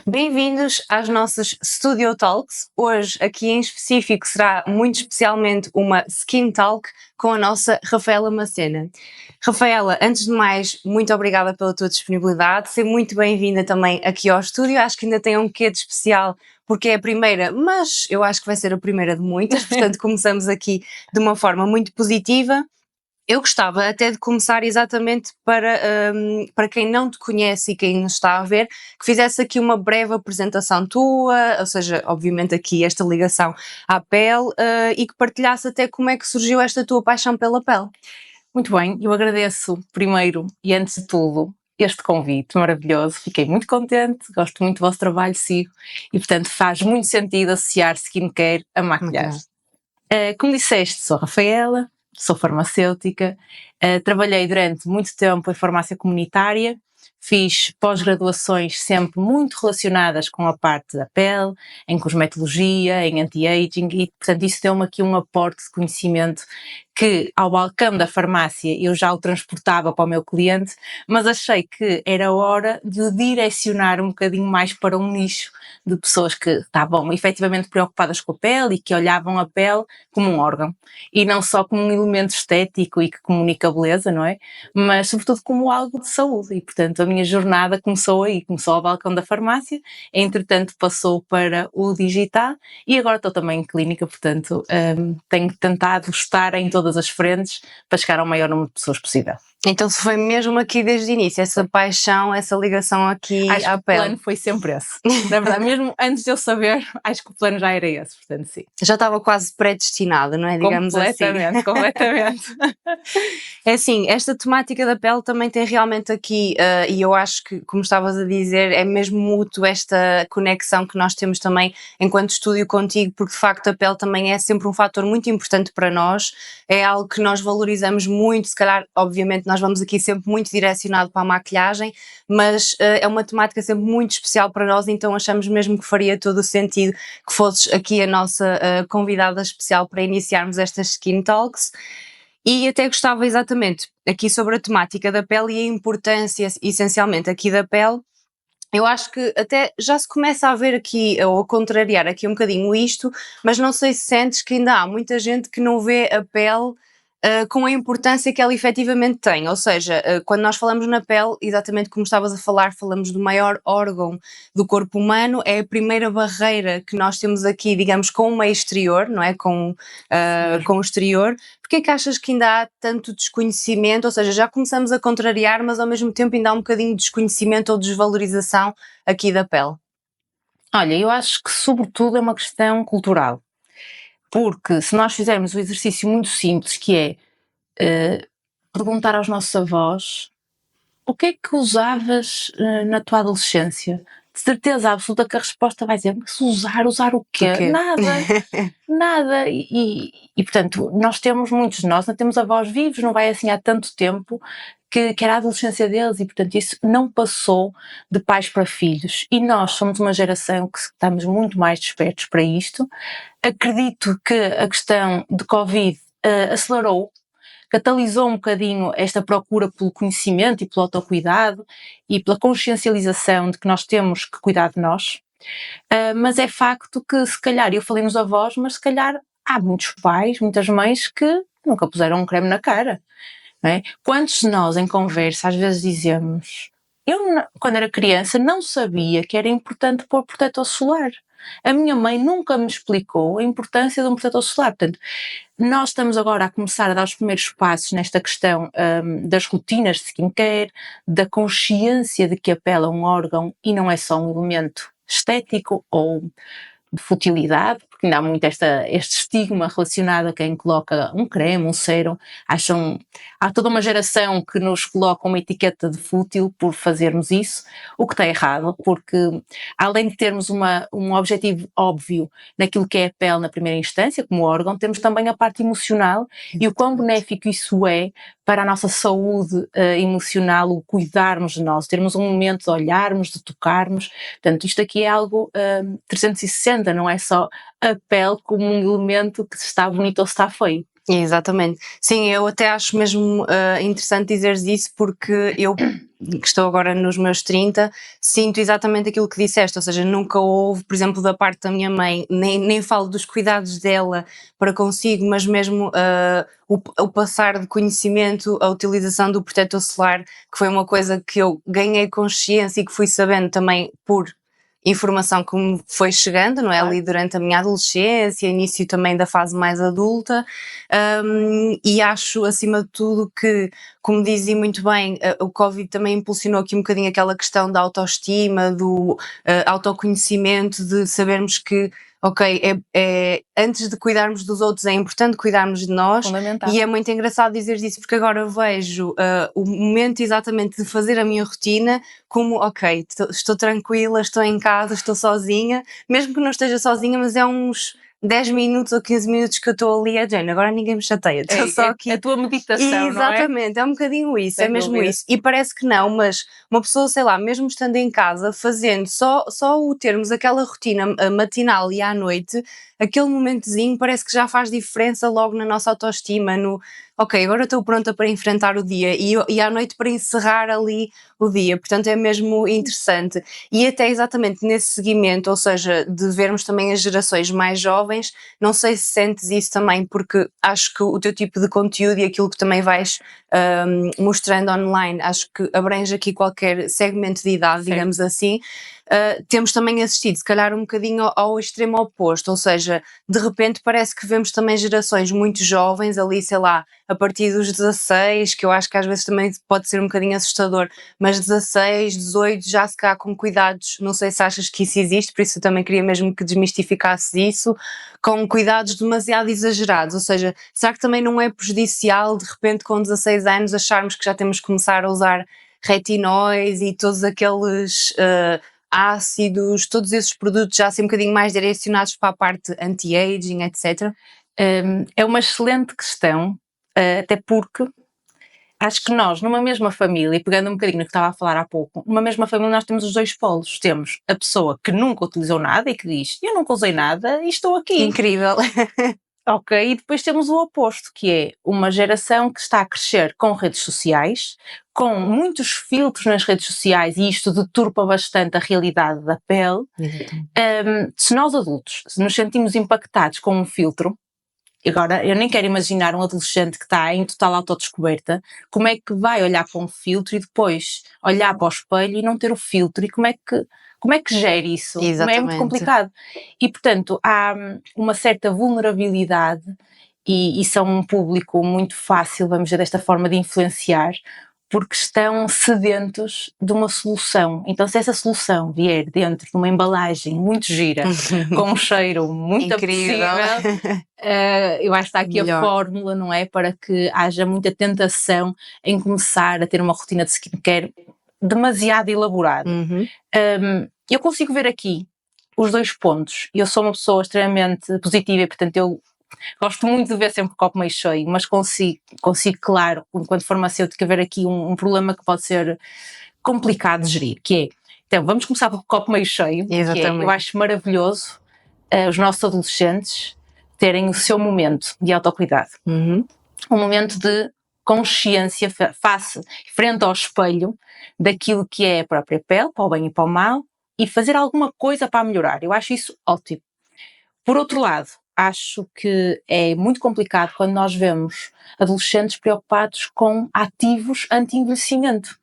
Bem-vindos às nossas Studio Talks. Hoje, aqui em específico, será muito especialmente uma Skin Talk com a nossa Rafaela Macena. Rafaela, antes de mais, muito obrigada pela tua disponibilidade. Seja muito bem-vinda também aqui ao estúdio. Acho que ainda tem um quê de especial porque é a primeira, mas eu acho que vai ser a primeira de muitas, portanto começamos aqui de uma forma muito positiva. Eu gostava até de começar exatamente para quem não te conhece e quem nos está a ver, que fizesse aqui uma breve apresentação tua, ou seja, obviamente aqui esta ligação à pele, e que partilhasse até como é que surgiu esta tua paixão pela pele. Muito bem, eu agradeço primeiro e antes de tudo este convite maravilhoso, fiquei muito contente, gosto muito do vosso trabalho, sigo, e portanto faz muito sentido associar skincare a maquilhagem. Como disseste, sou Rafaela, sou farmacêutica, trabalhei durante muito tempo em farmácia comunitária, fiz pós-graduações sempre muito relacionadas com a parte da pele, em cosmetologia, em anti-aging, e portanto isso deu-me aqui um aporte de conhecimento que ao balcão da farmácia eu já o transportava para o meu cliente, mas achei que era hora de o direcionar um bocadinho mais para um nicho de pessoas que estavam efetivamente preocupadas com a pele e que olhavam a pele como um órgão e não só como um elemento estético e que comunica beleza, não é? Mas sobretudo como algo de saúde, e portanto a minha jornada começou aí, começou ao balcão da farmácia, entretanto passou para o digital e agora estou também em clínica, portanto tenho tentado estar em todas as frentes para chegar ao maior número de pessoas possível. Então se foi mesmo aqui desde o início, essa paixão, essa ligação aqui acho à que pele? O plano foi sempre esse. Na verdade, mesmo antes de eu saber, acho que o plano já era esse, portanto sim. Já estava quase predestinado, não é? Digamos completamente, assim. Completamente. É assim, esta temática da pele também tem realmente aqui, e eu acho que, como estavas a dizer, é mesmo mútuo esta conexão que nós temos também enquanto estúdio contigo, porque de facto a pele também é sempre um fator muito importante para nós, é algo que nós valorizamos muito, se calhar, obviamente nós vamos aqui sempre muito direcionado para a maquilhagem, mas é uma temática sempre muito especial para nós, então achamos mesmo que faria todo o sentido que fosses aqui a nossa convidada especial para iniciarmos estas Skin Talks. E até gostava exatamente aqui sobre a temática da pele e a importância essencialmente aqui da pele. Eu acho que até já se começa a ver aqui, ou a contrariar aqui um bocadinho isto, mas não sei se sentes que ainda há muita gente que não vê a pele com a importância que ela efetivamente tem, ou seja, quando nós falamos na pele, exatamente como estavas a falar, falamos do maior órgão do corpo humano, é a primeira barreira que nós temos aqui, digamos, com o meio exterior, não é? Com o exterior. Porquê é que achas que ainda há tanto desconhecimento, ou seja, já começamos a contrariar, mas ao mesmo tempo ainda há um bocadinho de desconhecimento ou desvalorização aqui da pele? Olha, eu acho que sobretudo é uma questão cultural. Porque se nós fizermos um exercício muito simples, que é perguntar aos nossos avós o que é que usavas na tua adolescência? De certeza absoluta que a resposta vai ser: mas usar o quê? O quê? Nada. E portanto, nós temos, muitos de nós, não temos avós vivos, não vai assim há tanto tempo, que era a adolescência deles, e portanto isso não passou de pais para filhos. E nós somos uma geração que estamos muito mais despertos para isto. Acredito que a questão de Covid acelerou, catalisou um bocadinho esta procura pelo conhecimento e pelo autocuidado e pela consciencialização de que nós temos que cuidar de nós. Mas é facto que, se calhar, eu falei nos avós, mas se calhar há muitos pais, muitas mães que nunca puseram um creme na cara, não é? Quantos de nós em conversa às vezes dizemos: eu quando era criança não sabia que era importante pôr protetor solar. A minha mãe nunca me explicou a importância de um protetor solar. Portanto, nós estamos agora a começar a dar os primeiros passos nesta questão das rotinas de skincare, da consciência de que a pele é um órgão e não é só um elemento estético ou de futilidade, porque ainda há muito este estigma relacionado a quem coloca um creme, um sérum. Há toda uma geração que nos coloca uma etiqueta de fútil por fazermos isso, o que está errado, porque além de termos um objetivo óbvio naquilo que é a pele na primeira instância, como órgão, temos também a parte emocional e o quão benéfico isso é para a nossa saúde emocional, o cuidarmos de nós, termos um momento de olharmos, de tocarmos. Portanto, isto aqui é algo 360, não é só a pele como um elemento que se está bonito ou se está feio. Exatamente. Sim, eu até acho mesmo interessante dizeres isso, porque eu, que estou agora nos meus 30, sinto exatamente aquilo que disseste, ou seja, nunca houve, por exemplo, da parte da minha mãe, nem falo dos cuidados dela para consigo, mas mesmo o passar de conhecimento, a utilização do protetor solar, que foi uma coisa que eu ganhei consciência e que fui sabendo também por informação que me foi chegando, não é? Claro. Ali durante a minha adolescência, início também da fase mais adulta, e acho acima de tudo que, como dizia muito bem, o Covid também impulsionou aqui um bocadinho aquela questão da autoestima, do autoconhecimento, de sabermos que, ok, antes de cuidarmos dos outros é importante cuidarmos de nós. Fundamental. E é muito engraçado dizer isso, porque agora vejo o momento exatamente de fazer a minha rotina como, ok, estou tranquila, estou em casa, estou sozinha, mesmo que não esteja sozinha, mas é uns 10 minutos ou 15 minutos que eu estou ali a Jane, agora ninguém me chateia, estou só aqui. A tua meditação, não é? Exatamente, é um bocadinho isso, Sem é mesmo dúvida. isso. E parece que não, mas uma pessoa, sei lá, mesmo estando em casa, fazendo só o termos aquela rotina matinal e à noite, aquele momentozinho parece que já faz diferença logo na nossa autoestima, no ok, agora estou pronta para enfrentar o dia e à noite para encerrar ali o dia, portanto é mesmo interessante. E até exatamente nesse seguimento, ou seja, de vermos também as gerações mais jovens, não sei se sentes isso também, porque acho que o teu tipo de conteúdo e aquilo que também vais mostrando online, acho que abrange aqui qualquer segmento de idade, Certo. digamos assim. Temos também assistido, se calhar, um bocadinho ao extremo oposto, ou seja, de repente parece que vemos também gerações muito jovens, ali, sei lá, a partir dos 16, que eu acho que às vezes também pode ser um bocadinho assustador, mas 16, 18, já se calhar com cuidados, não sei se achas que isso existe, por isso eu também queria mesmo que desmistificasses isso, com cuidados demasiado exagerados, ou seja, será que também não é prejudicial de repente com 16 anos acharmos que já temos que começar a usar retinóis e todos aqueles ácidos, todos esses produtos já assim um bocadinho mais direcionados para a parte anti-aging, etc? É uma excelente questão, até porque acho que nós, numa mesma família, e pegando um bocadinho no que estava a falar há pouco, numa mesma família nós temos os dois polos. Temos a pessoa que nunca utilizou nada e que diz, eu nunca usei nada e estou aqui. Incrível. Ok, e depois temos o oposto, que é uma geração que está a crescer com redes sociais, com muitos filtros nas redes sociais, e isto deturpa bastante a realidade da pele. Se nós adultos se nos sentimos impactados com um filtro, agora eu nem quero imaginar um adolescente que está em total autodescoberta, como é que vai olhar para um filtro e depois olhar para o espelho e não ter o filtro, e como é que gera isso? É muito Exatamente. complicado. E, portanto, há uma certa vulnerabilidade e são um público muito fácil, vamos dizer desta forma, de influenciar, porque estão sedentos de uma solução. Então, se essa solução vier dentro de uma embalagem muito gira, com um cheiro muito Incrível. apetecível, eu acho que está aqui Melhor. a fórmula, não é? Para que haja muita tentação em começar a ter uma rotina de skincare demasiado elaborada. Eu consigo ver aqui os dois pontos. Eu sou uma pessoa extremamente positiva e, portanto, eu gosto muito de ver sempre o copo meio cheio, mas consigo, claro, enquanto farmacêutica, ver aqui um problema que pode ser complicado de gerir, que é, então, vamos começar pelo copo meio cheio, Exatamente. que é, eu acho maravilhoso os nossos adolescentes terem o seu momento de autocuidado. Um momento de consciência frente ao espelho daquilo que é a própria pele, para o bem e para o mal, e fazer alguma coisa para melhorar. Eu acho isso ótimo. Por outro lado, acho que é muito complicado quando nós vemos adolescentes preocupados com ativos anti-envelhecimento.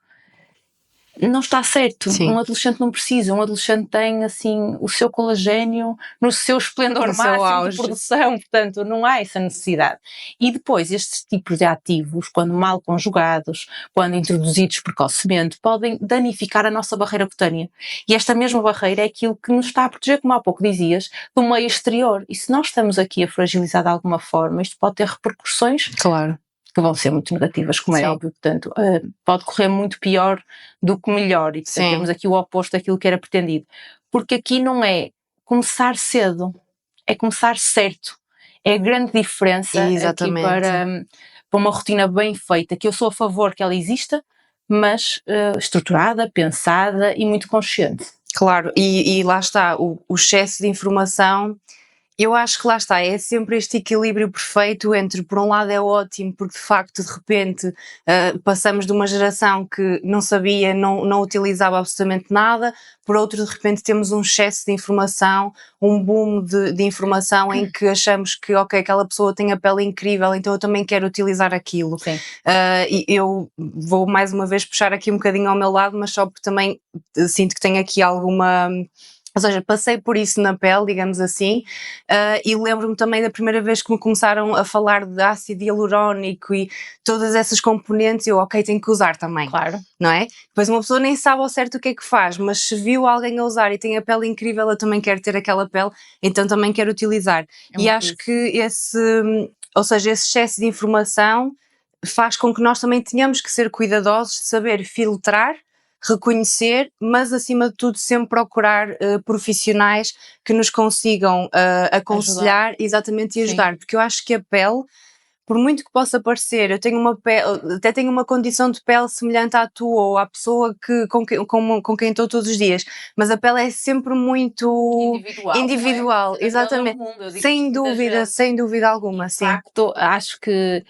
Não está certo. Sim. Um adolescente não precisa. Um adolescente tem, assim, o seu colagênio no seu esplendor No seu máximo auge. de produção. Portanto, não há essa necessidade. E depois, estes tipos de ativos, quando mal conjugados, quando introduzidos precocemente, podem danificar a nossa barreira cutânea. E esta mesma barreira é aquilo que nos está a proteger, como há pouco dizias, do meio exterior. E se nós estamos aqui a fragilizar de alguma forma, isto pode ter repercussões Claro. que vão ser muito negativas, como Sim. é óbvio, portanto, pode correr muito pior do que melhor, e portanto, Sim. temos aqui o oposto daquilo que era pretendido, porque aqui não é começar cedo, é começar certo, é a grande diferença aqui para uma rotina bem feita, que eu sou a favor que ela exista, mas estruturada, pensada e muito consciente. Claro, e lá está, o excesso de informação Eu acho que lá está, é sempre este equilíbrio perfeito entre, por um lado é ótimo, porque de facto de repente passamos de uma geração que não sabia, não utilizava absolutamente nada, por outro de repente temos um excesso de informação, um boom de informação em que achamos que ok, aquela pessoa tem a pele incrível, então eu também quero utilizar aquilo. Sim. E eu vou mais uma vez puxar aqui um bocadinho ao meu lado, mas só porque também sinto que tenho aqui alguma... Ou seja, passei por isso na pele, digamos assim, e lembro-me também da primeira vez que me começaram a falar de ácido hialurónico e todas essas componentes, eu, ok, tenho que usar também, Claro. não é? Depois uma pessoa nem sabe ao certo o que é que faz, mas se viu alguém a usar e tem a pele incrível, eu também quero ter aquela pele, então também quero utilizar. E acho que ou seja, esse excesso de informação faz com que nós também tenhamos que ser cuidadosos de saber filtrar, reconhecer, mas acima de tudo sempre procurar profissionais que nos consigam aconselhar exatamente e ajudar, porque eu acho que a pele, por muito que possa parecer, eu tenho uma pele, até tenho uma condição de pele semelhante à tua ou à pessoa com quem estou todos os dias, mas a pele é sempre muito individual, é? Exatamente, sem dúvida alguma, de sim. facto, acho que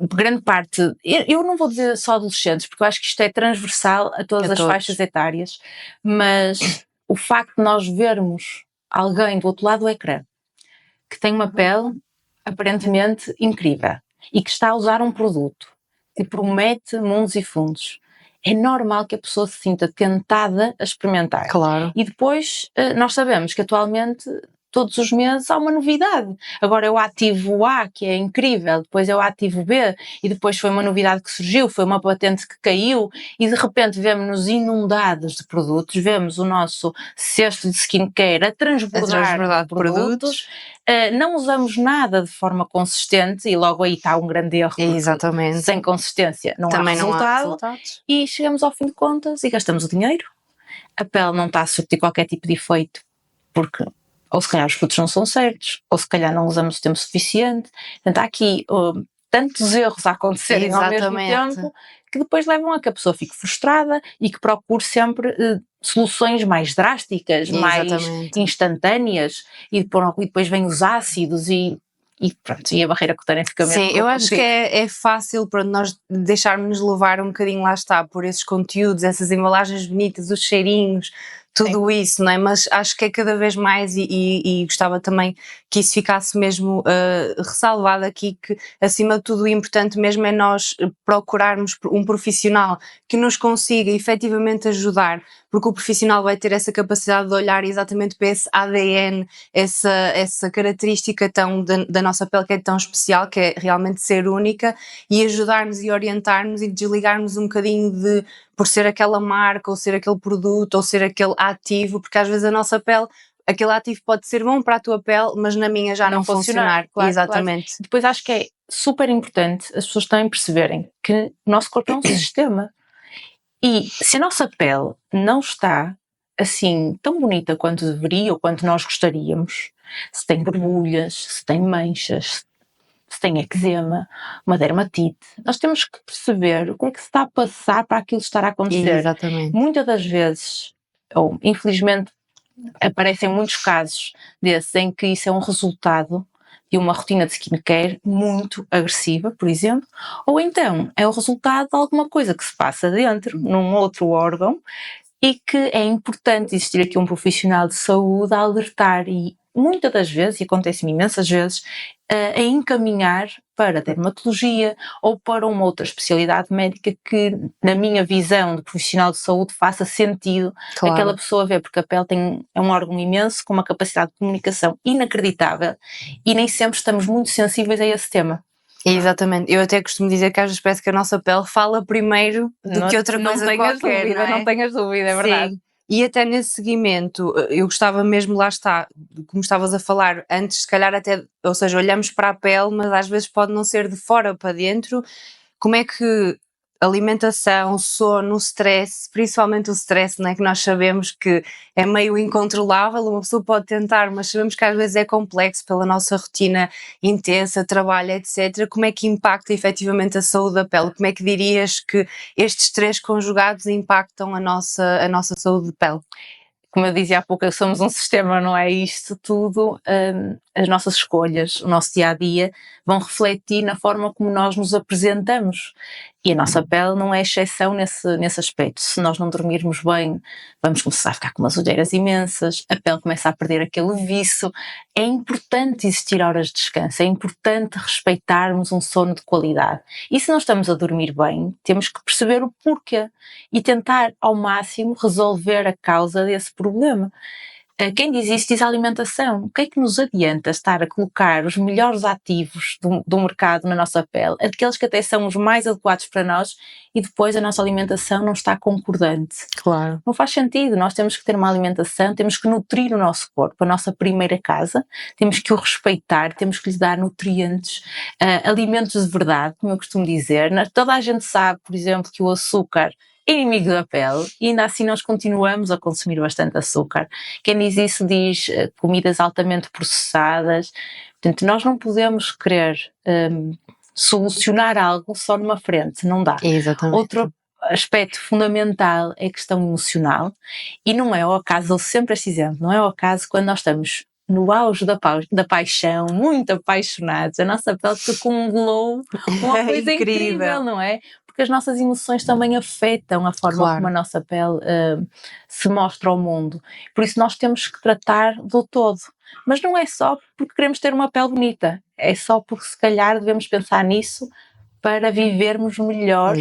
grande parte, eu não vou dizer só adolescentes, porque eu acho que isto é transversal a todas as faixas etárias, mas o facto de nós vermos alguém do outro lado do ecrã que tem uma pele aparentemente incrível e que está a usar um produto que promete mundos e fundos, é normal que a pessoa se sinta tentada a experimentar. Claro. E depois nós sabemos que atualmente todos os meses há uma novidade. Agora é o ativo A, que é incrível, depois é o ativo B, e depois foi uma novidade que surgiu, foi uma patente que caiu, e de repente vemos-nos inundados de produtos, vemos o nosso cesto de skincare a transbordar de produtos. Não usamos nada de forma consistente, e logo aí está um grande erro, porque sem consistência não há resultado, e chegamos ao fim de contas e gastamos o dinheiro, a pele não está a surtir qualquer tipo de efeito, porque ou se calhar os produtos não são certos, ou se calhar não usamos o tempo suficiente. Portanto, há aqui tantos erros a acontecerem ao mesmo tempo que depois levam a que a pessoa fique frustrada e que procure sempre soluções mais drásticas, mais instantâneas, e depois vêm os ácidos e pronto, e a barreira cutânea fica mesmo. Sim, eu acho que é fácil para nós deixarmos levar um bocadinho, lá está, por esses conteúdos, essas embalagens bonitas, os cheirinhos, tudo isso, não é? Mas acho que é cada vez mais e gostava também que isso ficasse mesmo ressalvado aqui, que acima de tudo o importante mesmo é nós procurarmos um profissional que nos consiga efetivamente ajudar, porque o profissional vai ter essa capacidade de olhar exatamente para esse ADN, essa característica da nossa pele que é tão especial, que é realmente ser única, e ajudar-nos e orientar-nos e desligar-nos um bocadinho por ser aquela marca, ou ser aquele produto, ou ser aquele ativo, porque às vezes a nossa pele, aquele ativo pode ser bom para a tua pele, mas na minha já não funcionar. Claro, exatamente. Claro. Depois acho que é super importante as pessoas também perceberem que o nosso corpo é um sistema. E se a nossa pele não está assim tão bonita quanto deveria ou quanto nós gostaríamos, se tem borbulhas, se tem manchas, se tem eczema, uma dermatite, nós temos que perceber o que é que se está a passar para aquilo estar a acontecer. Exatamente. Muitas das vezes, ou infelizmente aparecem muitos casos desses em que isso é um resultado de uma rotina de skincare muito agressiva, por exemplo, ou então é o resultado de alguma coisa que se passa dentro, num outro órgão, e que é importante existir aqui um profissional de saúde a alertar e muitas das vezes, e acontece-me imensas vezes, a encaminhar para dermatologia ou para uma outra especialidade médica que, na minha visão de profissional de saúde, faça sentido aquela pessoa ver, porque a pele é um órgão imenso, com uma capacidade de comunicação inacreditável e nem sempre estamos muito sensíveis a esse tema. Exatamente, eu até costumo dizer que às vezes parece que a nossa pele fala primeiro do que outra coisa qualquer, não é? Não tenhas dúvida, é verdade. Sim. E até nesse seguimento, eu gostava mesmo, lá está, como estavas a falar, antes se calhar até, ou seja, olhamos para a pele, mas às vezes pode não ser de fora para dentro, como é que alimentação, sono, stress, principalmente o stress, não é, que nós sabemos que é meio incontrolável, uma pessoa pode tentar, mas sabemos que às vezes é complexo pela nossa rotina intensa, trabalho, etc. Como é que impacta efetivamente a saúde da pele? Como é que dirias que estes três conjugados impactam a nossa saúde de pele? como eu dizia há pouco, somos um sistema, não é? Isto tudo, as nossas escolhas, o nosso dia-a-dia vão refletir na forma como nós nos apresentamos. E a nossa pele não é exceção nesse aspecto. Se nós não dormirmos bem, vamos começar a ficar com umas olheiras imensas, a pele começa a perder aquele viço. É importante existir horas de descanso, é importante respeitarmos um sono de qualidade. E se não estamos a dormir bem, temos que perceber o porquê e tentar ao máximo resolver a causa desse problema. Quem diz isso diz a alimentação. O que é que nos adianta estar a colocar os melhores ativos do mercado na nossa pele, aqueles que até são os mais adequados para nós, e depois a nossa alimentação não está concordante? Claro. Não faz sentido. Nós temos que ter uma alimentação, temos que nutrir o nosso corpo, a nossa primeira casa, temos que o respeitar, temos que lhe dar nutrientes, alimentos de verdade, como eu costumo dizer. Toda a gente sabe, por exemplo, que o açúcar é inimigo da pele, e ainda assim nós continuamos a consumir bastante açúcar. Quem diz isso diz comidas altamente processadas. Portanto, nós não podemos querer solucionar algo só numa frente, não dá. Exatamente. Outro aspecto fundamental é a questão emocional, e não é ao acaso, dou sempre este exemplo, não é ao acaso quando nós estamos no auge da paixão, muito apaixonados, a nossa pele fica com um glow, uma coisa incrível, não é? Porque as nossas emoções também afetam a forma como a nossa pele se mostra ao mundo. Por isso nós temos que tratar do todo. Mas não é só porque queremos ter uma pele bonita, é só porque se calhar devemos pensar nisso para vivermos melhor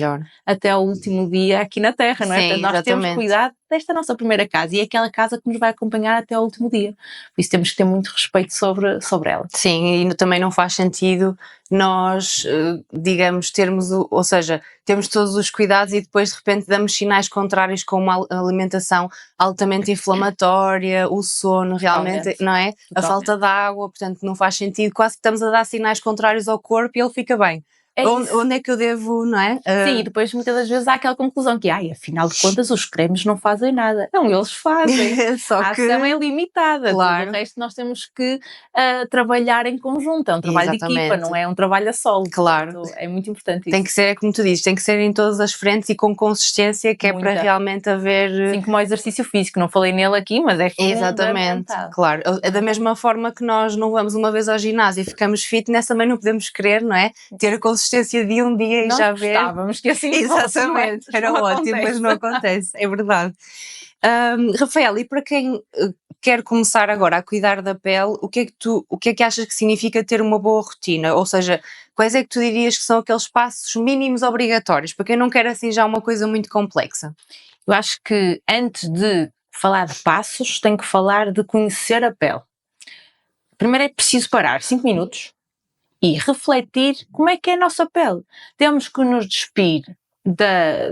até ao último dia aqui na Terra, não é? Sim, Portanto, nós temos que cuidar desta nossa primeira casa, e é aquela casa que nos vai acompanhar até ao último dia. Por isso temos que ter muito respeito sobre ela. Sim, e também não faz sentido nós, digamos, ou seja, temos todos os cuidados e depois de repente damos sinais contrários com uma alimentação altamente inflamatória, o sono realmente, não é? A falta de água, portanto não faz sentido, quase que estamos a dar sinais contrários ao corpo e ele fica bem. Onde é que eu devo, não é? Sim, e depois muitas das vezes há aquela conclusão que, afinal de contas, os cremes não fazem nada. Não, eles fazem. Só a ação é limitada. Claro. Tudo o resto nós temos que trabalhar em conjunto. É um trabalho de equipa, não é um trabalho a solo. Claro. Portanto, é muito importante isso. Tem que ser, como tu dizes, tem que ser em todas as frentes e com consistência, que é para realmente haver... Sim, como o exercício físico. Não falei nele aqui, mas é fundamental. Exatamente, claro. É da mesma forma que nós não vamos uma vez ao ginásio e ficamos fitness, também não podemos querer, não é? Ter a consistência de um dia nós e já ver. Gostávamos que assim Exatamente, era ótimo, mas não acontece, é verdade. Rafael, e para quem quer começar agora a cuidar da pele, o que é que achas que significa ter uma boa rotina? Ou seja, quais é que tu dirias que são aqueles passos mínimos obrigatórios, para quem não quer assim já uma coisa muito complexa? Eu acho que antes de falar de passos, tenho que falar de conhecer a pele. Primeiro é preciso parar 5 minutos e refletir como é que é a nossa pele. Temos que nos despir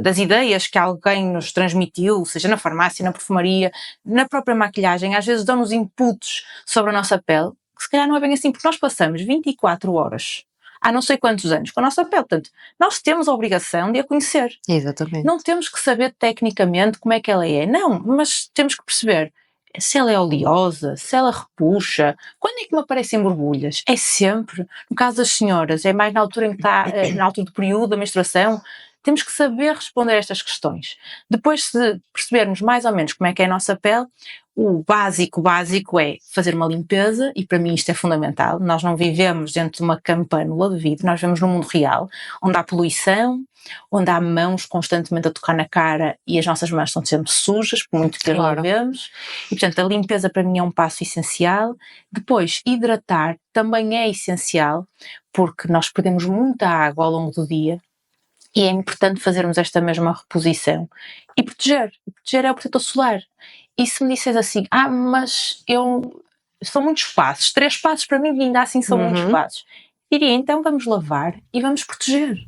das ideias que alguém nos transmitiu, seja na farmácia, na perfumaria, na própria maquilhagem. Às vezes dão-nos inputs sobre a nossa pele, que se calhar não é bem assim, porque nós passamos 24 horas, há não sei quantos anos, com a nossa pele. Portanto, nós temos a obrigação de a conhecer. Exatamente. Não temos que saber tecnicamente como é que ela é, não, mas temos que perceber se ela é oleosa, se ela repuxa, quando é que me aparecem borbulhas? É sempre. No caso das senhoras, é mais na altura em que está, na altura do período da menstruação. Temos que saber responder a estas questões. Depois de percebermos mais ou menos como é que é a nossa pele, o básico é fazer uma limpeza, e para mim isto é fundamental. Nós não vivemos dentro de uma campânula de vidro, nós vivemos no mundo real, onde há poluição, onde há mãos constantemente a tocar na cara e as nossas mãos estão sempre sujas, por muito que as lavemos. E portanto a limpeza para mim é um passo essencial. Depois, hidratar também é essencial, porque nós perdemos muita água ao longo do dia. E é importante fazermos esta mesma reposição. E proteger. Proteger é o protetor solar. E se me disseres assim, mas são muitos passos, 3 passos para mim ainda assim são muitos passos. Diria, então vamos lavar e vamos proteger.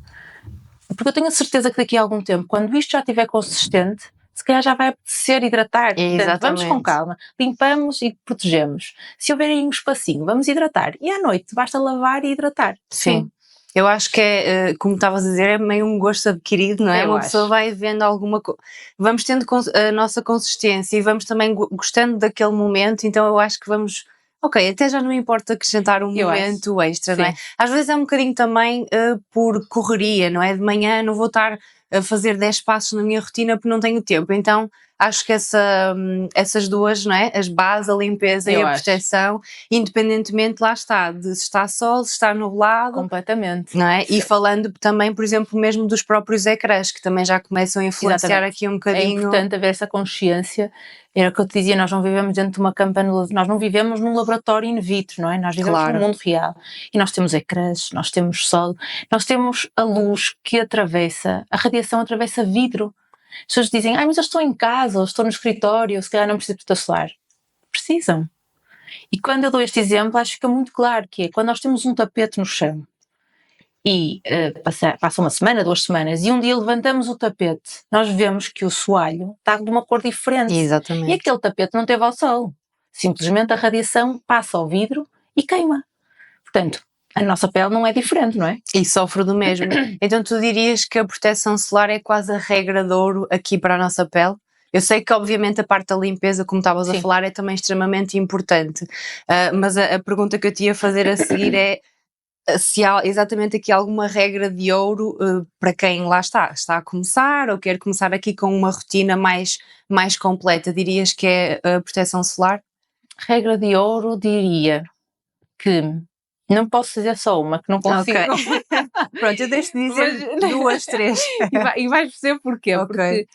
Porque eu tenho a certeza que daqui a algum tempo, quando isto já estiver consistente, se calhar já vai apetecer hidratar. Portanto, vamos com calma, limpamos e protegemos. Se houver aí um espacinho, vamos hidratar. E à noite basta lavar e hidratar. Sim. Eu acho que é, como estavas a dizer, é meio um gosto adquirido, não é? Uma pessoa vai vendo vamos tendo a nossa consistência e vamos também gostando daquele momento, então eu acho que vamos, até já não importa acrescentar um momento extra, não é? Às vezes é um bocadinho também por correria, não é? De manhã não vou estar a fazer 10 passos na minha rotina porque não tenho tempo. Então acho que essas duas, não é? As bases, a limpeza e a proteção, independentemente, lá está, de se está sol, se está nublado. Completamente. Não é? E falando também, por exemplo, mesmo dos próprios ecrãs, que também já começam a influenciar aqui um bocadinho. É importante haver essa consciência. Era o que eu te dizia, nós não vivemos dentro de uma campana, nós não vivemos num laboratório in vitro, não é? Nós vivemos no mundo real. E nós temos ecrãs, nós temos sol, nós temos a luz que atravessa, a radiação atravessa vidro. As pessoas dizem, mas eu estou em casa, ou estou no escritório, se calhar não preciso de protetor solar. Precisam. E quando eu dou este exemplo, acho que fica muito claro que é quando nós temos um tapete no chão e passa uma semana, 2 semanas, e um dia levantamos o tapete, nós vemos que o soalho está de uma cor diferente. Exatamente. E aquele tapete não teve ao sol. Simplesmente a radiação passa ao vidro e queima. Portanto, a nossa pele não é diferente, não é? E sofre do mesmo. Então tu dirias que a proteção solar é quase a regra de ouro aqui para a nossa pele? Eu sei que obviamente a parte da limpeza, como estavas a falar, é também extremamente importante, mas a pergunta que eu te ia fazer a seguir é se há exatamente aqui alguma regra de ouro para quem lá está a começar ou quer começar aqui com uma rotina mais completa. Dirias que é a proteção solar? Regra de ouro, diria que não posso dizer só uma, que não consigo. Okay. Pronto, eu deixo-te dizer 2, 3. E vais perceber porquê. Okay. Porque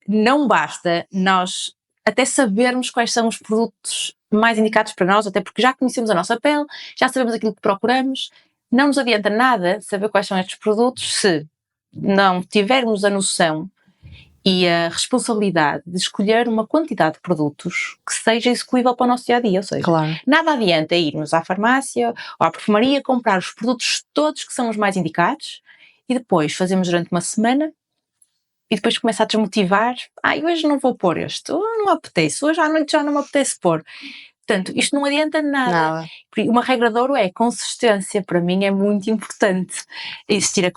não basta nós até sabermos quais são os produtos mais indicados para nós, até porque já conhecemos a nossa pele, já sabemos aquilo que procuramos. Não nos adianta nada saber quais são estes produtos se não tivermos a noção e a responsabilidade de escolher uma quantidade de produtos que seja execuível para o nosso dia-a-dia, ou seja, nada adianta irmos à farmácia ou à perfumaria comprar os produtos todos que são os mais indicados e depois fazemos durante uma semana e depois começa a desmotivar, hoje não vou pôr este, ou não apetece, hoje à noite já não me apetece pôr. Portanto, isto não adianta nada. Uma regra de ouro é consistência, para mim é muito importante. Existir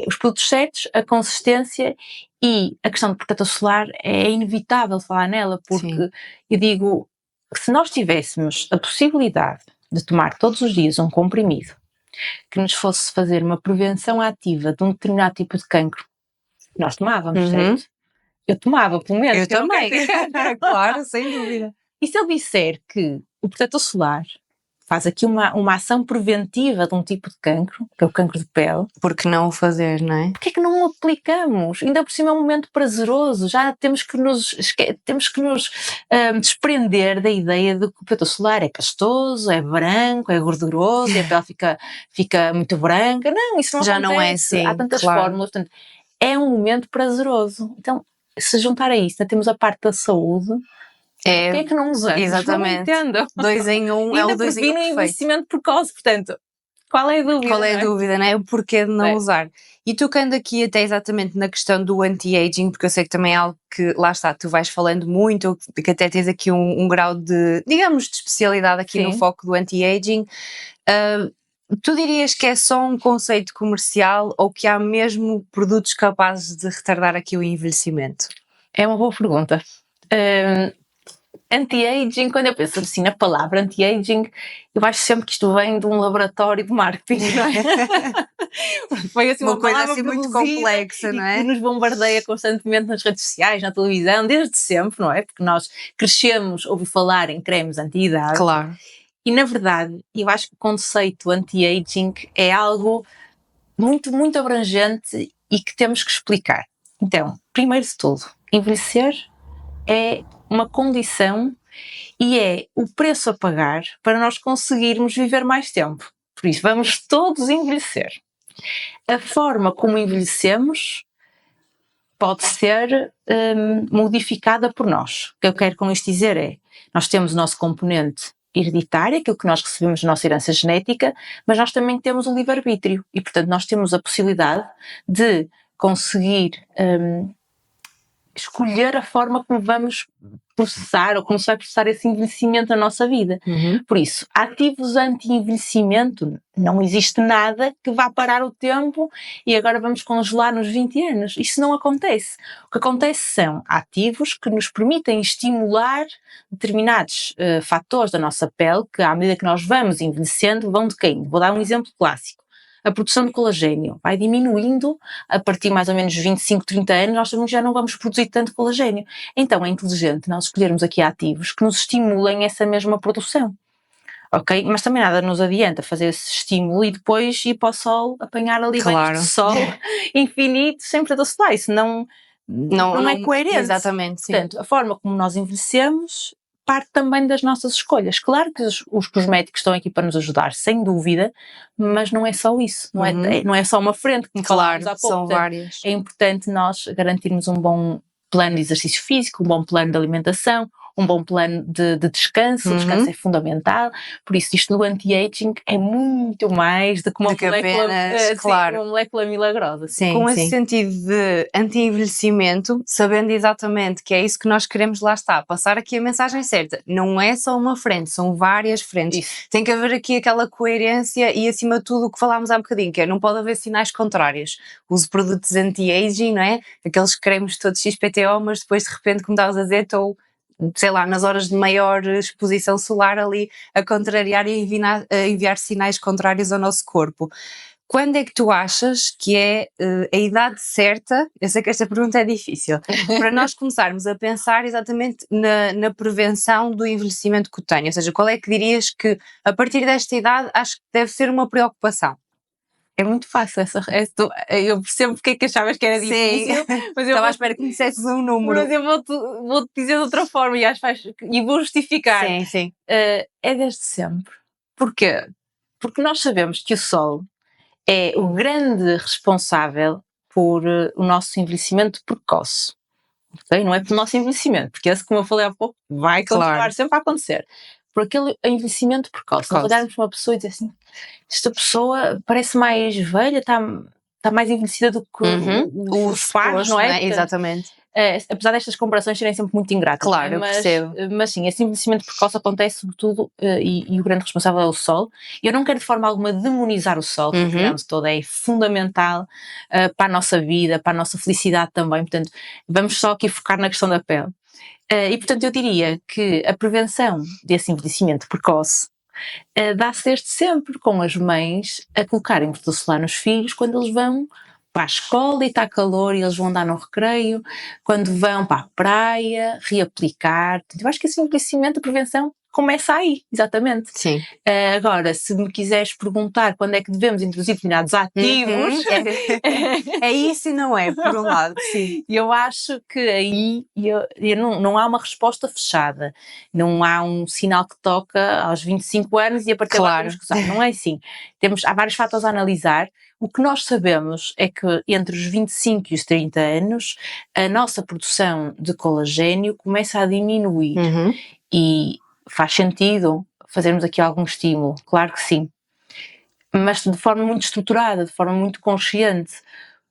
os produtos certos, a consistência e a questão de protetor solar é inevitável falar nela, porque eu digo, se nós tivéssemos a possibilidade de tomar todos os dias um comprimido que nos fosse fazer uma prevenção ativa de um determinado tipo de cancro, nós tomávamos, certo? Eu tomava, pelo menos. Eu também, claro, sem dúvida. E se eu disser que o protetor solar faz aqui uma ação preventiva de um tipo de cancro, que é o cancro de pele... Por que não o fazer, não é? Porquê é que não o aplicamos? Ainda por cima é um momento prazeroso, já temos que nos desprender da ideia de que o protetor solar é pastoso, é branco, é gorduroso, e a pele fica muito branca. Não, isso não já acontece. Não é assim, há tantas fórmulas, portanto, é um momento prazeroso. Então, se juntar a isso, temos a parte da saúde... Porquê é que não usamos? Exatamente. Não entendo. 2 em 1 é o 2 em 1 perfeito. Envelhecimento precoce, portanto, qual é a dúvida? Qual é a dúvida, não é? O porquê de não usar. E tocando aqui até exatamente na questão do anti-aging, porque eu sei que também é algo que, lá está, tu vais falando muito, que até tens aqui um grau de, digamos, de especialidade aqui no foco do anti-aging. Tu dirias que é só um conceito comercial ou que há mesmo produtos capazes de retardar aqui o envelhecimento? É uma boa pergunta. Anti-aging, quando eu penso assim na palavra anti-aging, eu acho sempre que isto vem de um laboratório de marketing, não é? Foi assim uma coisa assim muito complexa, não é? Que nos bombardeia constantemente nas redes sociais, na televisão, desde sempre, não é? Porque nós crescemos a ouvir falar em cremes anti-idade. Claro. E na verdade, eu acho que o conceito anti-aging é algo muito, muito abrangente e que temos que explicar. Então, primeiro de tudo, envelhecer é uma condição e é o preço a pagar para nós conseguirmos viver mais tempo. Por isso, vamos todos envelhecer. A forma como envelhecemos pode ser modificada por nós. O que eu quero com isto dizer é, nós temos o nosso componente hereditário, aquilo que nós recebemos da nossa herança genética, mas nós também temos um livre-arbítrio e, portanto, nós temos a possibilidade de conseguir escolher a forma como vamos processar ou como se vai processar esse envelhecimento na nossa vida. Por isso, ativos anti-envelhecimento, não existe nada que vá parar o tempo e agora vamos congelar nos 20 anos. Isso não acontece. O que acontece são ativos que nos permitem estimular determinados fatores da nossa pele que, à medida que nós vamos envelhecendo, vão decaindo. Vou dar um exemplo clássico. a produção de colagênio vai diminuindo a partir mais ou menos de 25, 30 anos, nós sabemos que já não vamos produzir tanto colagênio. Então é inteligente nós escolhermos aqui ativos que nos estimulem essa mesma produção. Ok? Mas também nada nos adianta fazer esse estímulo e depois ir para o sol, apanhar ali banhos de sol infinito sem protetor solar. Isso não é coerente. Exatamente, sim. Portanto, a forma como nós envelhecemos parte também das nossas escolhas. Claro que os cosméticos estão aqui para nos ajudar, sem dúvida, mas não é só isso. Não é só uma frente, como falámos há pouco. São Portanto, várias. é importante nós garantirmos um bom plano de exercício físico, um bom plano de alimentação, um bom plano de descanso. O descanso é fundamental, por isso isto no anti-aging é muito mais do que uma molécula milagrosa. Com esse sentido de anti-envelhecimento, sabendo exatamente que é isso que nós queremos, lá está, passar aqui a mensagem certa. Não é só uma frente, são várias frentes. Isso. Tem que haver aqui aquela coerência e, acima de tudo, o que falámos há bocadinho, que é não pode haver sinais contrários. Uso produtos anti-aging, não é? Aqueles cremes todos XPTO, mas depois de repente, como estavas a dizer, estou, sei lá, nas horas de maior exposição solar ali a contrariar e a enviar sinais contrários ao nosso corpo. Quando é que tu achas que é a idade certa, eu sei que esta pergunta é difícil, para nós começarmos a pensar exatamente na prevenção do envelhecimento cutâneo? Ou seja, qual é que dirias que a partir desta idade acho que deve ser uma preocupação? É muito fácil eu percebo porque é que achavas que era difícil, mas eu estava à espera que me dissesses um número. Mas eu vou-te dizer de outra forma e vou justificar. Sim. É desde sempre. Porquê? Porque nós sabemos que o Sol é o grande responsável por o nosso envelhecimento precoce. Okay? Não é pelo nosso envelhecimento, porque esse, como eu falei há pouco, vai continuar sempre a acontecer. Por aquele envelhecimento precoce. Nós olharmos para uma pessoa e dizer assim, esta pessoa parece mais velha, está mais envelhecida do que os pares, não é? Exatamente. Apesar destas comparações serem sempre muito ingratas. Claro, eu percebo. Mas sim, esse envelhecimento precoce acontece sobretudo, e o grande responsável é o Sol. Eu não quero de forma alguma demonizar o Sol, porque não de todo, é fundamental para a nossa vida, para a nossa felicidade também. Portanto, vamos só aqui focar na questão da pele. E portanto eu diria que a prevenção desse envelhecimento precoce dá-se desde sempre, com as mães a colocarem protetor solar nos filhos quando eles vão para a escola e está calor e eles vão andar no recreio, quando vão para a praia, reaplicar. Eu acho que esse envelhecimento, a prevenção, começa aí, exatamente. Sim. Agora, se me quiseres perguntar quando é que devemos introduzir determinados ativos... É isso e não é, por um lado, sim. Eu acho que aí não há uma resposta fechada. Não há um sinal que toca aos 25 anos e a partir de lá temos que usar. Não é assim. Há vários fatores a analisar. O que nós sabemos é que entre os 25 e os 30 anos a nossa produção de colagênio começa a diminuir. E faz sentido fazermos aqui algum estímulo, claro que sim. Mas de forma muito estruturada, de forma muito consciente,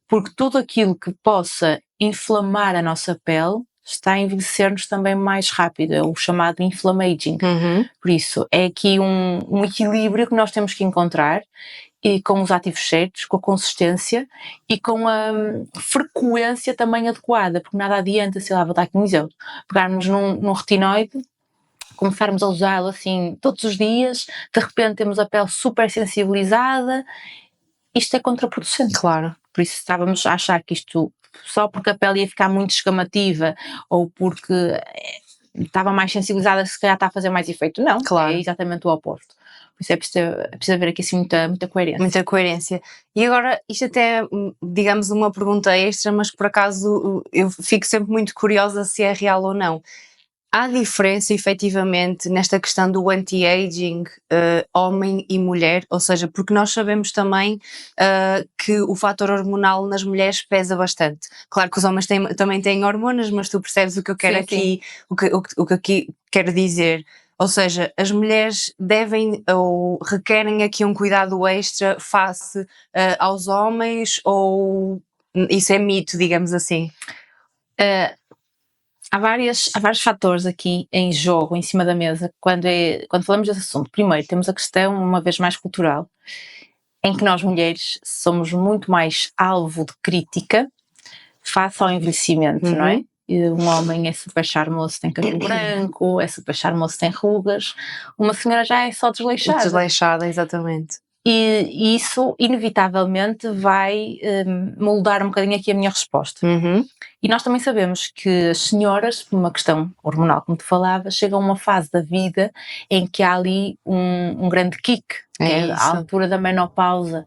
porque tudo aquilo que possa inflamar a nossa pele está a envelhecer-nos também mais rápido, é o chamado inflammaging. Por isso, é aqui um equilíbrio que nós temos que encontrar, e com os ativos certos, com a consistência e com a frequência também adequada, porque nada adianta, sei lá, vou dar aqui um exemplo, pegarmos num retinoide, começarmos a usá-lo assim todos os dias, de repente temos a pele super sensibilizada, isto é contraproducente. Claro. Por isso estávamos a achar que isto, só porque a pele ia ficar muito escamativa ou porque estava mais sensibilizada, se calhar está a fazer mais efeito. Não, claro. É exatamente o oposto. Por isso é preciso haver aqui assim muita coerência. Muita coerência. E agora, isto até, digamos, uma pergunta extra, mas que por acaso eu fico sempre muito curiosa se é real ou não. Há diferença, efetivamente, nesta questão do anti-aging homem e mulher? Ou seja, porque nós sabemos também que o fator hormonal nas mulheres pesa bastante. Claro que os homens também têm hormonas, mas tu percebes o que eu quero aqui, o que aqui quero dizer. Ou seja, as mulheres devem ou requerem aqui um cuidado extra face aos homens, ou isso é mito, digamos assim? Há vários fatores aqui em jogo, em cima da mesa, quando falamos desse assunto. Primeiro, temos a questão, uma vez mais cultural, em que nós mulheres somos muito mais alvo de crítica face ao envelhecimento, não é? Um homem é super charmoso, tem cabelo branco, é super charmoso, tem rugas. Uma senhora já é só desleixada. Desleixada, exatamente. E isso, inevitavelmente, vai moldar um bocadinho aqui a minha resposta. E nós também sabemos que as senhoras, por uma questão hormonal, como tu falavas, chegam a uma fase da vida em que há ali um grande kick, que é a altura da menopausa.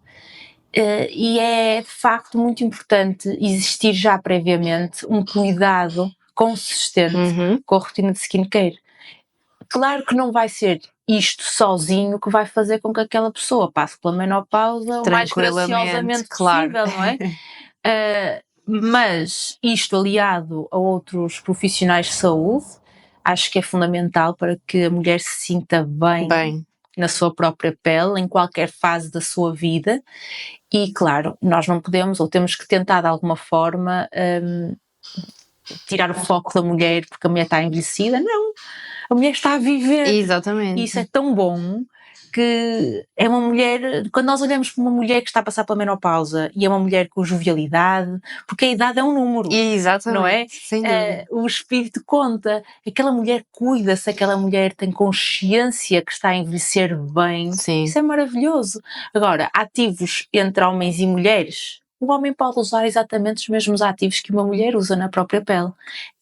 E é, de facto, muito importante existir já previamente um cuidado consistente com a rotina de skincare. Claro que não vai ser isto sozinho que vai fazer com que aquela pessoa passe pela menopausa o mais graciosamente possível, não é? Mas isto aliado a outros profissionais de saúde, acho que é fundamental para que a mulher se sinta bem na sua própria pele, em qualquer fase da sua vida. E claro, nós não podemos, ou temos que tentar de alguma forma tirar o foco da mulher porque a mulher está envelhecida. Não, a mulher está a viver. Exatamente. E isso é tão bom que é uma mulher, quando nós olhamos para uma mulher que está a passar pela menopausa e é uma mulher com jovialidade, porque a idade é um número. Exatamente. Não é? Sem dúvida. O espírito conta. Aquela mulher cuida-se, aquela mulher tem consciência que está a envelhecer bem. Sim. Isso é maravilhoso. Agora, ativos entre homens e mulheres, o homem pode usar exatamente os mesmos ativos que uma mulher usa na própria pele.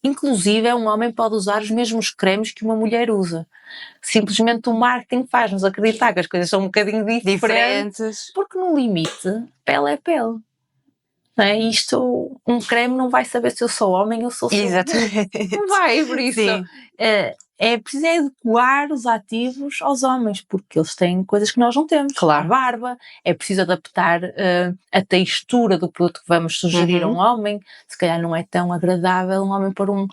Inclusive, um homem pode usar os mesmos cremes que uma mulher usa. Simplesmente o marketing faz-nos acreditar que as coisas são um bocadinho diferentes. Porque no limite, pele é pele. Não é? Isto, um creme não vai saber se eu sou homem ou sou mulher. Exatamente. Não vai, por isso. É preciso adequar os ativos aos homens, porque eles têm coisas que nós não temos. Claro. A barba, é preciso adaptar a textura do produto que vamos sugerir a um homem. Se calhar não é tão agradável um homem pôr um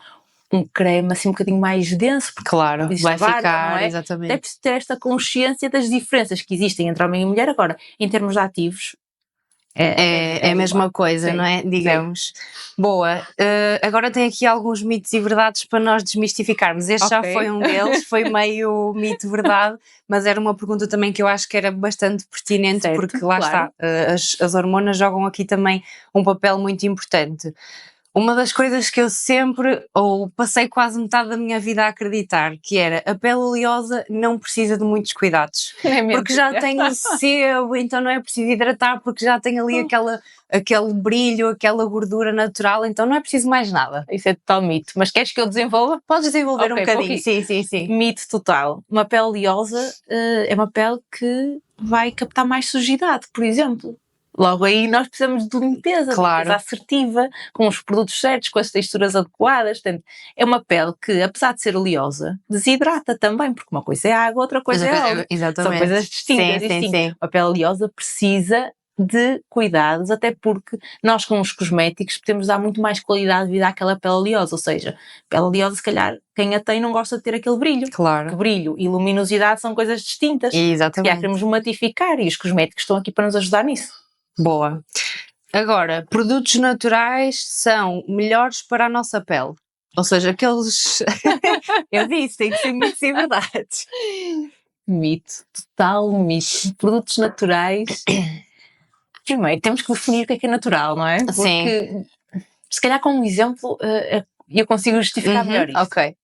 creme assim um bocadinho mais denso. Claro, vai barba, ficar, não é? exatamente. É preciso ter esta consciência das diferenças que existem entre homem e mulher. Agora, em termos de ativos, é a mesma igual. coisa, Sim. não é? Digamos. Boa. Agora tem aqui alguns mitos e verdades para nós desmistificarmos. Este já foi um deles, foi meio mito-verdade, mas era uma pergunta também que eu acho que era bastante pertinente, Certo, porque lá claro. está, as hormonas jogam aqui também um papel muito importante. Uma das coisas que eu sempre, ou passei quase metade da minha vida a acreditar, que era a pele oleosa não precisa de muitos cuidados. Porque já tem o sebo, então não é preciso hidratar, porque já tem ali aquele brilho, aquela gordura natural, então não é preciso mais nada. Isso é total mito. Mas queres que eu desenvolva? Podes desenvolver um bocadinho. Sim. Mito total. Uma pele oleosa é uma pele que vai captar mais sujidade, por exemplo. Logo aí nós precisamos de limpeza, claro. limpeza assertiva, com os produtos certos, com as texturas adequadas. Portanto, é uma pele que, apesar de ser oleosa, desidrata também, porque uma coisa é água, outra coisa é óleo. Exatamente. São coisas distintas. Sim. A pele oleosa precisa de cuidados, até porque nós com os cosméticos podemos dar muito mais qualidade de vida àquela pele oleosa, ou seja, pele oleosa se calhar quem a tem não gosta de ter aquele brilho. Claro. Porque brilho e luminosidade são coisas distintas. Exatamente. Se calhar queremos matificar e os cosméticos estão aqui para nos ajudar nisso. Boa. Agora, produtos naturais são melhores para a nossa pele. Ou seja, aqueles... Eu disse, tem que ser mitos e verdades. Mito, total mito. Produtos naturais... Primeiro, temos que definir o que é natural, não é? Porque, sim. Se calhar com um exemplo, eu consigo justificar melhor isso. Ok.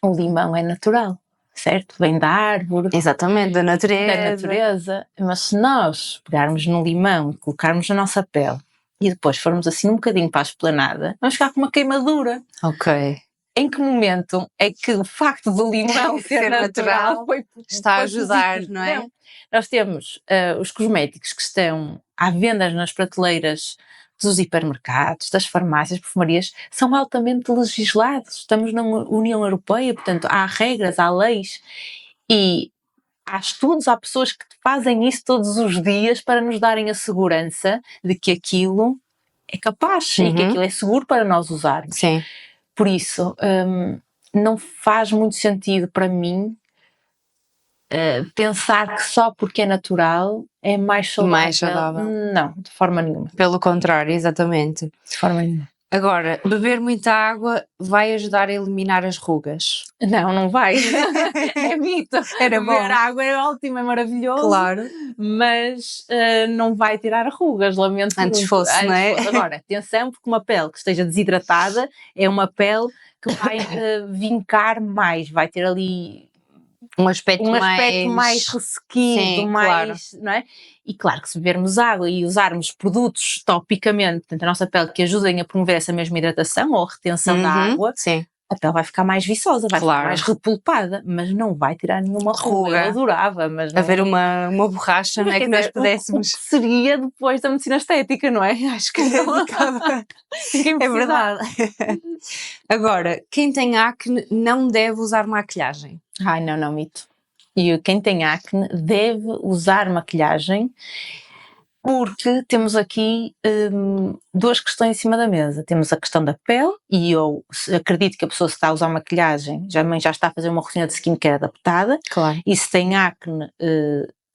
O limão é natural. Certo? Vem da árvore. Exatamente, da natureza. Mas se nós pegarmos no limão e colocarmos na nossa pele e depois formos assim um bocadinho para a esplanada, vamos ficar com uma queimadura. Ok. Em que momento é que o facto do limão ser natural está a ajudar, não é? Não. Nós temos os cosméticos que estão à venda nas prateleiras dos hipermercados, das farmácias, perfumarias, são altamente legislados. Estamos na União Europeia, portanto, há regras, há leis e há estudos, há pessoas que fazem isso todos os dias para nos darem a segurança de que aquilo é capaz e que aquilo é seguro para nós usarmos. Sim. Por isso, não faz muito sentido para mim pensar que só porque é natural é mais saudável. Não, de forma nenhuma. Pelo contrário, exatamente. De forma nenhuma. Agora, beber muita água vai ajudar a eliminar as rugas? Não vai. É mito. Era bom. Beber água é ótimo, é maravilhoso. Claro. Mas não vai tirar rugas, lamento. Antes fosse, não é? Agora, atenção, porque uma pele que esteja desidratada é uma pele que vai vincar mais, vai ter ali Um aspecto mais ressequido, Sim, mais, não é? E claro que se bebermos água e usarmos produtos topicamente, portanto, a nossa pele que ajudem a promover essa mesma hidratação ou retenção da água, sim. a pele vai ficar mais viçosa, vai ficar mais repulpada, mas não vai tirar nenhuma ruga. Eu adorava, mas não... Haver uma borracha, não é, que nós pudéssemos... O que seria depois da medicina estética, não é? Acho que não ficava... É verdade. Agora, quem tem acne não deve usar maquilhagem. Ai, não, mito. E quem tem acne deve usar maquilhagem, porque temos aqui duas questões em cima da mesa. Temos a questão da pele, e eu acredito que a pessoa, se está a usar maquilhagem, já está a fazer uma rotina de skincare adaptada. Claro. E se tem acne,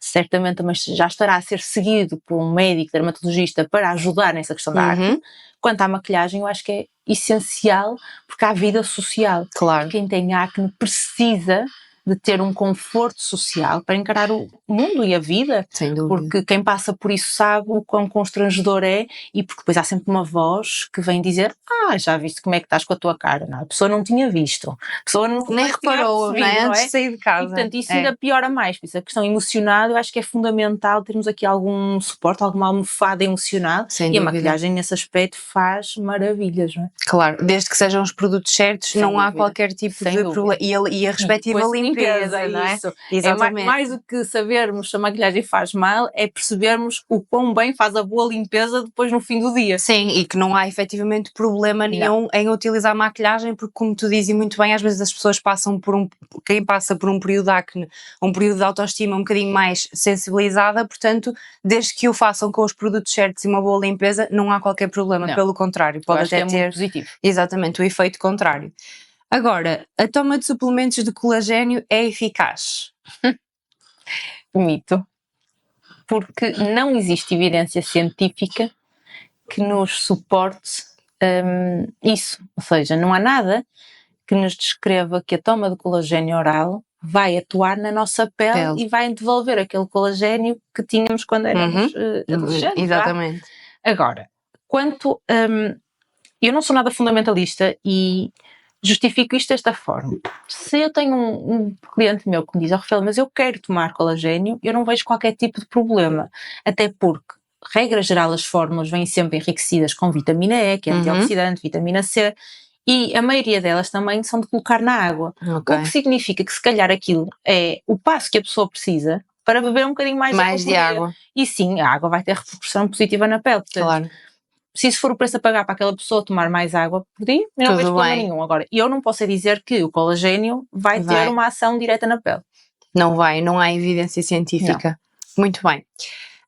certamente também já estará a ser seguido por um médico dermatologista para ajudar nessa questão da acne. Quanto à maquilhagem, eu acho que é essencial, porque há vida social. Claro. Quem tem acne precisa de ter um conforto social para encarar o mundo e a vida. Sem dúvida. Porque quem passa por isso sabe o quão constrangedor é, e porque depois há sempre uma voz que vem dizer: já viste como é que estás com a tua cara? Não, a pessoa não tinha visto. A pessoa nem reparou, não é? Antes de sair de casa. E, portanto, isso ainda piora mais. Por isso, a questão emocional, eu acho que é fundamental termos aqui algum suporte, alguma almofada emocional. Sem dúvida. A maquilhagem nesse aspecto faz maravilhas, não é? Claro, desde que sejam os produtos certos, Sem não há dúvida. qualquer tipo de problema. E a respectiva limpeza, não é? Isso. Exatamente. É mais do que sabermos se a maquilhagem faz mal, é percebermos o quão bem faz a boa limpeza depois no fim do dia. Sim, e que não há efetivamente problema nenhum em utilizar maquilhagem, porque, como tu dizes muito bem, às vezes as pessoas passam quem passa por um período de acne, um período de autoestima um bocadinho mais sensibilizada, portanto, desde que o façam com os produtos certos e uma boa limpeza, não há qualquer problema, pelo contrário, pode até ter muito positivo. Exatamente, o efeito contrário. Agora, a toma de suplementos de colagênio é eficaz? Mito. Porque não existe evidência científica que nos suporte isso. Ou seja, não há nada que nos descreva que a toma de colagênio oral vai atuar na nossa pele e vai devolver aquele colagênio que tínhamos quando éramos adolescentes. Exatamente. Agora, eu não sou nada fundamentalista e justifico isto desta forma. Se eu tenho um cliente meu que me diz: Rafael, mas eu quero tomar colagênio, eu não vejo qualquer tipo de problema. Até porque, regra geral, as fórmulas vêm sempre enriquecidas com vitamina E, que é antioxidante, vitamina C, e a maioria delas também são de colocar na água. Okay. O que significa que, se calhar, aquilo é o passo que a pessoa precisa para beber um bocadinho mais de água. E sim, a água vai ter repercussão positiva na pele. Portanto, claro. Se isso for o preço a pagar para aquela pessoa tomar mais água por dia, eu não vejo problema nenhum. Agora, eu não posso dizer que o colagênio vai ter uma ação direta na pele. Não há evidência científica. Não. Muito bem.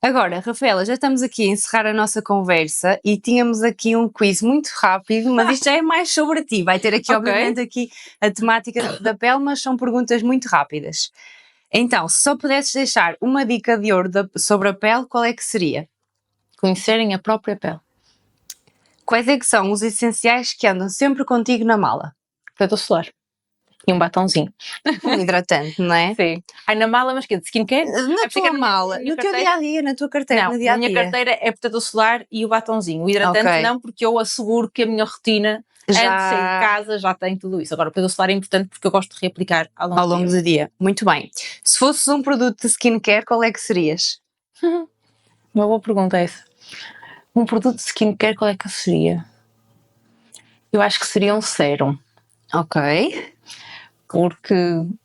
Agora, Rafaela, já estamos aqui a encerrar a nossa conversa e tínhamos aqui um quiz muito rápido, mas isto já é mais sobre ti. Vai ter aqui, obviamente, aqui a temática da pele, mas são perguntas muito rápidas. Então, se só pudesses deixar uma dica de ouro sobre a pele, qual é que seria? Conhecerem a própria pele. Quais é que são os essenciais que andam sempre contigo na mala? Protetor solar. E um batonzinho. Um hidratante, não é? Sim. Ai, na mala, mas que de skincare? Na tua mala, no teu dia-a-dia, na tua carteira, no dia-a-dia. A minha carteira é protetor solar e o batonzinho. O hidratante não, porque eu asseguro que a minha rotina, antes de sair de casa, já tem tudo isso. Agora, o protetor solar é importante porque eu gosto de reaplicar ao longo do dia. Muito bem. Se fosses um produto de skincare, qual é que serias? Uma boa pergunta essa. Um produto de skincare, qual é que seria? Eu acho que seria um sérum. Ok. Porque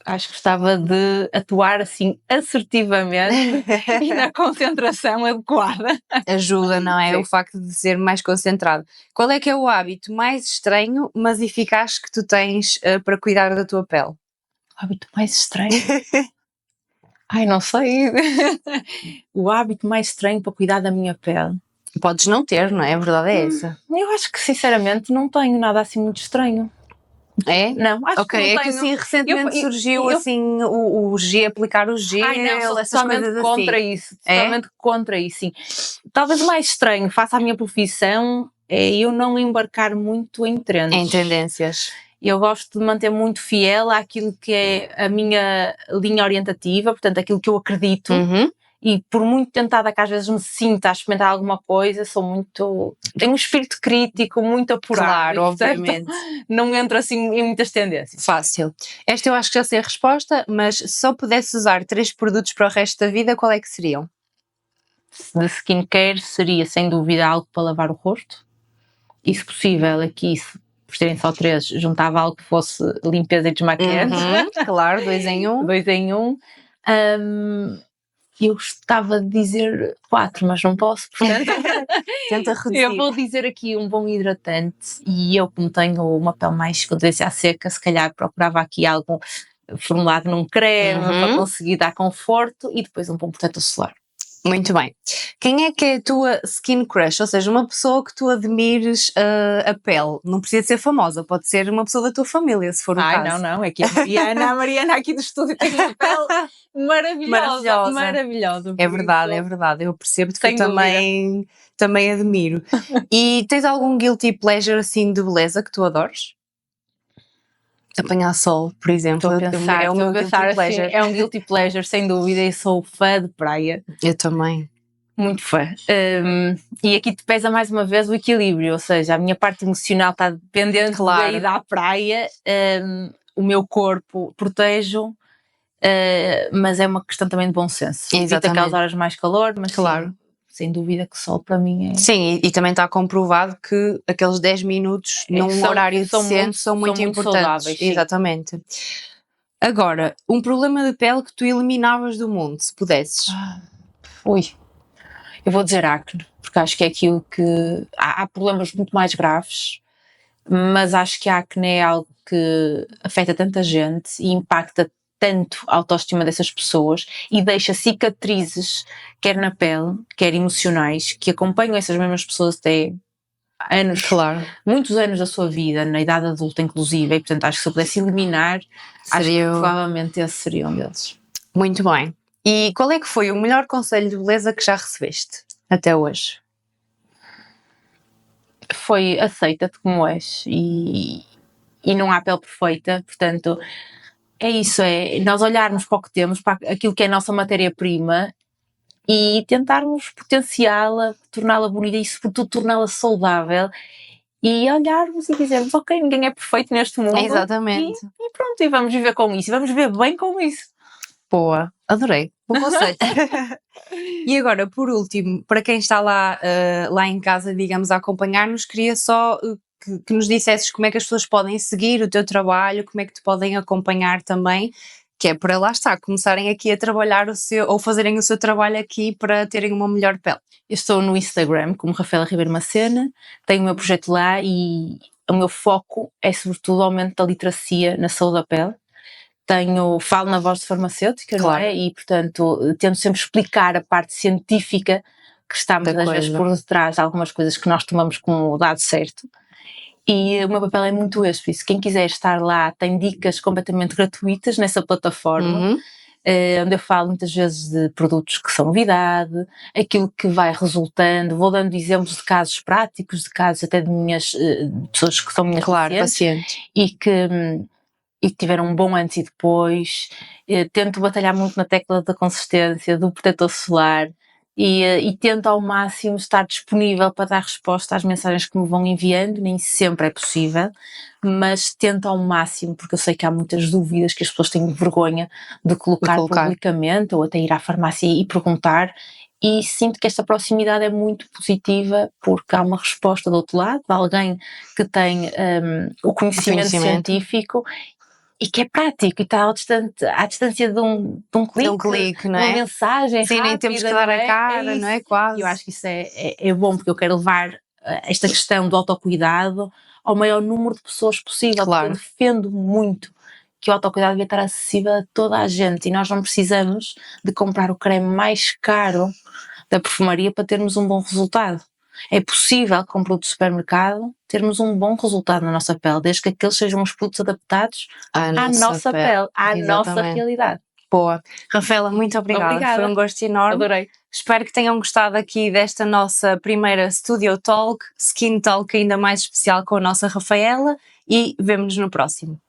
acho que gostava de atuar assim assertivamente e na concentração adequada. Ajuda, não é? Sim. O facto de ser mais concentrado. Qual é que é o hábito mais estranho, mas eficaz que tu tens para cuidar da tua pele? O hábito mais estranho? Ai, não sei. O hábito mais estranho para cuidar da minha pele? Podes não ter, não é? A verdade é essa. Eu acho que, sinceramente, não tenho nada assim muito estranho. É? Não, acho que não tenho. É que assim recentemente surgiu assim o G, aplicar o gel, essas coisas assim. Contra isso, totalmente contra isso, sim. Talvez o mais estranho, face à minha profissão, é eu não embarcar muito em trends. Em tendências. Eu gosto de manter muito fiel àquilo que é a minha linha orientativa, portanto, aquilo que eu acredito. e por muito tentada que às vezes me sinta a experimentar alguma coisa, tenho um espírito crítico muito apurado. Claro, e, portanto, obviamente. não entro assim em muitas tendências. Fácil. Esta eu acho que já sei a resposta, mas se só pudesse usar 3 produtos para o resto da vida, qual é que seriam? De skincare seria sem dúvida algo para lavar o rosto, e se possível aqui, por serem só 3, juntava algo que fosse limpeza e desmaquilhante. Claro, 2 em 1. 2 em 1. Eu gostava de dizer 4, mas não posso, portanto Tenta reduzir. eu vou dizer aqui um bom hidratante, e eu, como tenho uma pele mais com tendência à seca, se calhar procurava aqui algo formulado num creme para conseguir dar conforto, e depois um bom protetor solar. Muito bem. Quem é que é a tua skin crush? Ou seja, uma pessoa que tu admires a pele. Não precisa ser famosa, pode ser uma pessoa da tua família, se for o caso. Não, é que a Mariana aqui do estúdio tem uma pele maravilhosa. É verdade, eu percebo-te que eu também admiro. E tens algum guilty pleasure assim de beleza que tu adores? Apanhar sol, por exemplo, é o meu guilty pleasure. Assim, é um guilty pleasure, sem dúvida, e sou fã de praia. Eu também. Muito fã. E aqui te pesa mais uma vez o equilíbrio, ou seja, a minha parte emocional está dependente da ida à praia, o meu corpo protejo, mas é uma questão também de bom senso. Evita aquelas horas mais calor, mas claro. Sim, sem dúvida que sol para mim é... Sim, e também está comprovado que aqueles 10 minutos num horário decente são muito importantes. Saudáveis, sim. Exatamente. Agora, um problema de pele que tu eliminavas do mundo, se pudesses. Eu vou dizer acne, porque acho que é aquilo que... Há problemas muito mais graves, mas acho que a acne é algo que afeta tanta gente e impacta tanto a autoestima dessas pessoas e deixa cicatrizes, quer na pele, quer emocionais, que acompanham essas mesmas pessoas até anos, muitos anos da sua vida, na idade adulta inclusive, e portanto acho que se eu pudesse eliminar, acho que provavelmente esse seria um deles. Muito bem. E qual é que foi o melhor conselho de beleza que já recebeste até hoje? Foi aceita-te como és e não há pele perfeita, portanto é isso, é nós olharmos para o que temos, para aquilo que é a nossa matéria-prima e tentarmos potenciá-la, torná-la bonita e sobretudo torná-la saudável e olharmos e dizermos, ok, ninguém é perfeito neste mundo. Exatamente. E pronto, e vamos viver com isso, e vamos viver bem com isso. Boa, adorei, bom conselho. E agora, por último, para quem está lá em casa, digamos, a acompanhar-nos, queria só que nos dissesses como é que as pessoas podem seguir o teu trabalho, como é que te podem acompanhar também, que é para lá estar, começarem aqui a trabalhar ou fazerem o seu trabalho aqui para terem uma melhor pele. Eu estou no Instagram como Rafaela Ribeiro Macena, tenho o meu projeto lá e o meu foco é sobretudo o aumento da literacia na saúde da pele. Falo na voz de farmacêutica, não é? E portanto tento sempre explicar a parte científica que está muitas vezes por detrás de algumas coisas que nós tomamos como dado certo. E o meu papel é muito esse, por isso quem quiser estar lá tem dicas completamente gratuitas nessa plataforma, onde eu falo muitas vezes de produtos que são novidade, aquilo que vai resultando, vou dando exemplos de casos práticos, de casos até de minhas pessoas que são minhas pacientes e que tiveram um bom antes e depois. Tento batalhar muito na tecla da consistência, do protetor solar, e tento ao máximo estar disponível para dar resposta às mensagens que me vão enviando, nem sempre é possível, mas tento ao máximo, porque eu sei que há muitas dúvidas que as pessoas têm vergonha de colocar publicamente, ou até ir à farmácia e perguntar, e sinto que esta proximidade é muito positiva, porque há uma resposta do outro lado, de alguém que tem o conhecimento científico, e que é prático e está à distância de um clique, não é? Uma mensagem rápida. Nem temos que dar a cara, não é? Quase. Eu acho que isso é bom, porque eu quero levar esta questão do autocuidado ao maior número de pessoas possível. Porque eu defendo muito que o autocuidado deve estar acessível a toda a gente e nós não precisamos de comprar o creme mais caro da perfumaria para termos um bom resultado. É possível, com produtos de supermercado, termos um bom resultado na nossa pele, desde que aqueles sejam os produtos adaptados à nossa pele, à nossa realidade. Boa. Rafaela, muito obrigada. Foi um gosto enorme. Adorei. Espero que tenham gostado aqui desta nossa primeira Studio Talk, Skin Talk ainda mais especial com a nossa Rafaela, e vemo-nos no próximo.